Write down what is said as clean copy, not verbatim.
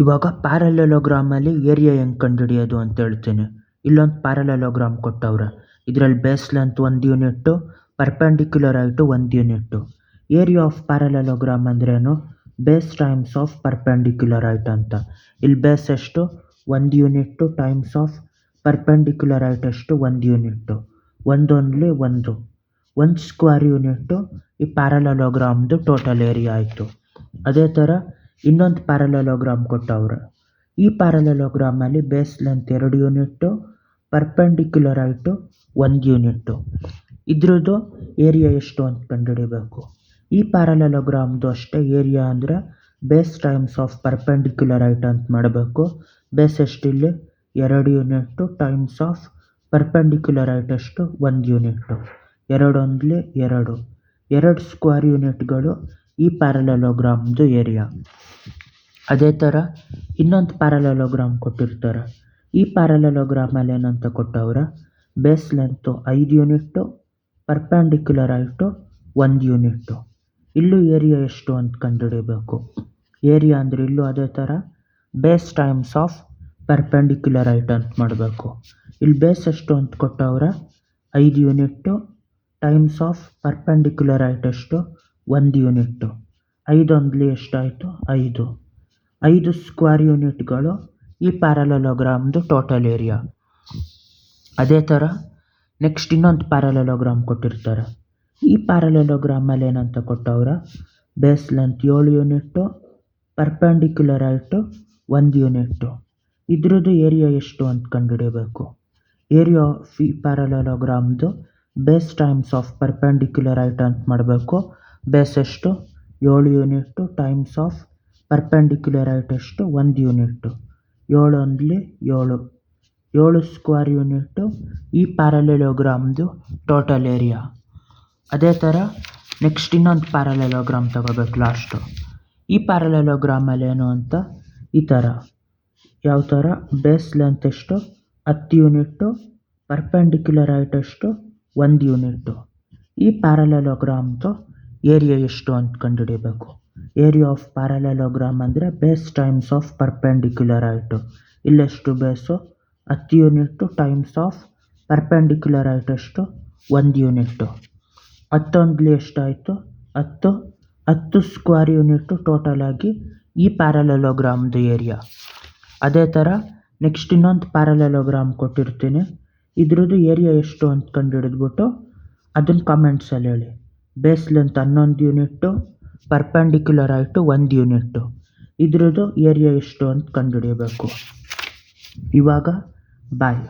ಇವಾಗ ಪ್ಯಾರಲೆಲೋಗ್ರಾಮಲ್ಲಿ ಏರಿಯಾ ಹೆಂಗೆ ಕಂಡುಹಿಡಿಯೋದು ಅಂತ ಹೇಳ್ತೀನಿ. ಇಲ್ಲೊಂದು ಪ್ಯಾರಲೆಲೋಗ್ರಾಮ್ ಕೊಟ್ಟವ್ರೆ. ಇದರಲ್ಲಿ base length 1 unit, perpendicular height 1 unit. Area of parallelogram ಅಂದ್ರೇನು? Base times of perpendicular height ಅಂತ. ಇಲ್ಲಿ ಬೇಸ್ ಎಷ್ಟು? 1 unit times of perpendicular height ಎಷ್ಟು? 1 ಯೂನಿಟ್ಟು. ಒಂದೊಂದ್ಲಿ 1. 1 ಸ್ಕ್ವೇರ್ ಯೂನಿಟ್ಟು ಈ ಪ್ಯಾರಲೆಲೋಗ್ರಾಮ್ದು ಟೋಟಲ್ ಏರಿಯಾ ಆಯಿತು. ಅದೇ ಥರ ಇನ್ನೊಂದು ಪ್ಯಾರಲೆಲೋಗ್ರಾಮ್ ಕೊಟ್ಟವ್ರೆ. ಈ ಪ್ಯಾರಲೆಲೋಗ್ರಾಮಲ್ಲಿ base length 2 unit, perpendicular height 1 unit. ಇದ್ರದ್ದು ಏರಿಯಾ ಎಷ್ಟು ಅಂತ ಕಂಡುಹಿಡಿಬೇಕು. ಈ ಪ್ಯಾರಲೆಲೋಗ್ರಾಮ್ದು ಅಷ್ಟೇ ಏರಿಯಾ ಅಂದರೆ base times of perpendicular height ಅಂತ ಮಾಡಬೇಕು. ಬೇಸ್ ಎಷ್ಟಿಲ್ಲಿ? 2 unit times of perpendicular height ಎಷ್ಟು? 1 ಯೂನಿಟ್ಟು. 2 ಒಂದ್ಲಿ 2. 2 ಸ್ಕ್ವೇರ್ ಯೂನಿಟ್ಗಳು ಈ ಪ್ಯಾರಲೆಲೋಗ್ರಾಮ್ದು ಏರಿಯಾ. ಅದೇ ಥರ ಇನ್ನೊಂದು ಪ್ಯಾರಲೆಲೋಗ್ರಾಮ್ ಕೊಟ್ಟಿರ್ತಾರೆ. ಈ ಪ್ಯಾರಲೆಲೋಗ್ರಾಮಲ್ಲಿ ಏನಂತ ಕೊಟ್ಟವ್ರೆ? Base length 5 unit, perpendicular height 1 unit. ಇಲ್ಲೂ ಏರಿಯಾ ಎಷ್ಟು ಅಂತ ಕಂಡುಹಿಡಿಬೇಕು. ಏರಿಯಾ ಅಂದರೆ ಇಲ್ಲೂ ಅದೇ ಥರ base times of perpendicular height ಅಂತ ಮಾಡಬೇಕು. ಇಲ್ಲಿ ಬೇಸ್ ಎಷ್ಟು ಅಂತ ಕೊಟ್ಟವ್ರೆ? 5 unit times of perpendicular height ಎಷ್ಟು? 1 ಯೂನಿಟ್ಟು. 5 ಒಂದ್ಲಿ ಎಷ್ಟಾಯಿತು? 5. 5 ಸ್ಕ್ವೇರ್ ಯೂನಿಟ್ಗಳು ಈ ಪ್ಯಾರಲೆಲೋಗ್ರಾಮ್ದು ಟೋಟಲ್ ಏರಿಯಾ. ಅದೇ ಥರ ನೆಕ್ಸ್ಟ್ ಇನ್ನೊಂದು ಪ್ಯಾರಲೆಲೋಗ್ರಾಮ್ ಕೊಟ್ಟಿರ್ತಾರೆ. ಈ ಪ್ಯಾರಲೆಲೋಗ್ರಾಮಲ್ಲಿ ಏನಂತ ಕೊಟ್ಟವ್ರೆ? Base length 7 unit, perpendicular height 1 unit. ಇದ್ರದ್ದು ಏರಿಯಾ ಎಷ್ಟು ಅಂತ ಕಂಡುಹಿಡಿಬೇಕು. ಏರಿಯಾ ಆಫ್ ಈ ಪ್ಯಾರಲೆಲೋಗ್ರಾಮ್ದು base times of perpendicular height ಅಂತ ಮಾಡಬೇಕು. ಬೇಸ್ ಎಷ್ಟು? 7 unit times of perpendicular height ಎಷ್ಟು? 1 ಯೂನಿಟ್ಟು. 7 ಒಂದ್ಲಿ 7. 7 ಸ್ಕ್ವೇರ್ ಯೂನಿಟ್ಟು ಈ ಪ್ಯಾರಲೆಲೋಗ್ರಾಮ್ದು ಟೋಟಲ್ ಏರಿಯಾ. ಅದೇ ಥರ ನೆಕ್ಸ್ಟ್ ಇನ್ನೊಂದು ಪ್ಯಾರಲೆಲೋಗ್ರಾಮ್ ತಗೋಬೇಕು ಲಾಸ್ಟು. ಈ ಪ್ಯಾರಲೆಲೋಗ್ರಾಮಲ್ಲಿ ಏನು ಅಂತ ಈ ಥರ ಯಾವ ಥರ? ಬೇಸ್ ಲೆಂತ್ ಎಷ್ಟು? 10 ಯೂನಿಟ್ಟು, ಪರ್ಪೆಂಡಿಕ್ಯುಲರ್ ಹೈಟ್ ಎಷ್ಟು? 1 ಯೂನಿಟ್ಟು. ಈ ಪ್ಯಾರಲೆಲೋಗ್ರಾಮ್ದು ಏರಿಯಾ ಎಷ್ಟು ಅಂತ ಕಂಡುಹಿಡಿಬೇಕು. ಏರಿಯಾ ಆಫ್ ಪ್ಯಾರಲೆಲೋಗ್ರಾಮ್ ಅಂದರೆ base times of perpendicular height. ಇಲ್ಲೆಷ್ಟು base? 10 unit times of perpendicular height ಎಷ್ಟು? 1 ಯೂನಿಟ್ಟು. 10 ಒಂದ್ಲಿ ಎಷ್ಟಾಯಿತು? 10. 10 ಸ್ಕ್ವೇರ್ ಯೂನಿಟ್ಟು ಟೋಟಲ್ ಆಗಿ ಈ ಪ್ಯಾರಲೆಲೋಗ್ರಾಮ್ದು ಏರಿಯಾ. ಅದೇ ಥರ ನೆಕ್ಸ್ಟ್ ಇನ್ನೊಂದು ಪ್ಯಾರಲೆಲೋಗ್ರಾಮ್ ಕೊಟ್ಟಿರ್ತೀನಿ. ಇದ್ರದ್ದು ಏರಿಯಾ ಎಷ್ಟು ಅಂತ ಕಂಡುಹಿಡಿದ್ಬಿಟ್ಟು ಅದನ್ನು ಕಮೆಂಟ್ಸಲ್ಲಿ ಹೇಳಿ. Base length 11 unit, perpendicular height 1 unit. ಇದ್ರದ್ದು ಏರಿಯಾ ಎಷ್ಟು ಅಂತ ಕಂಡುಹಿಡಿಯಬೇಕು. ಇವಾಗ ಬಾಯ್.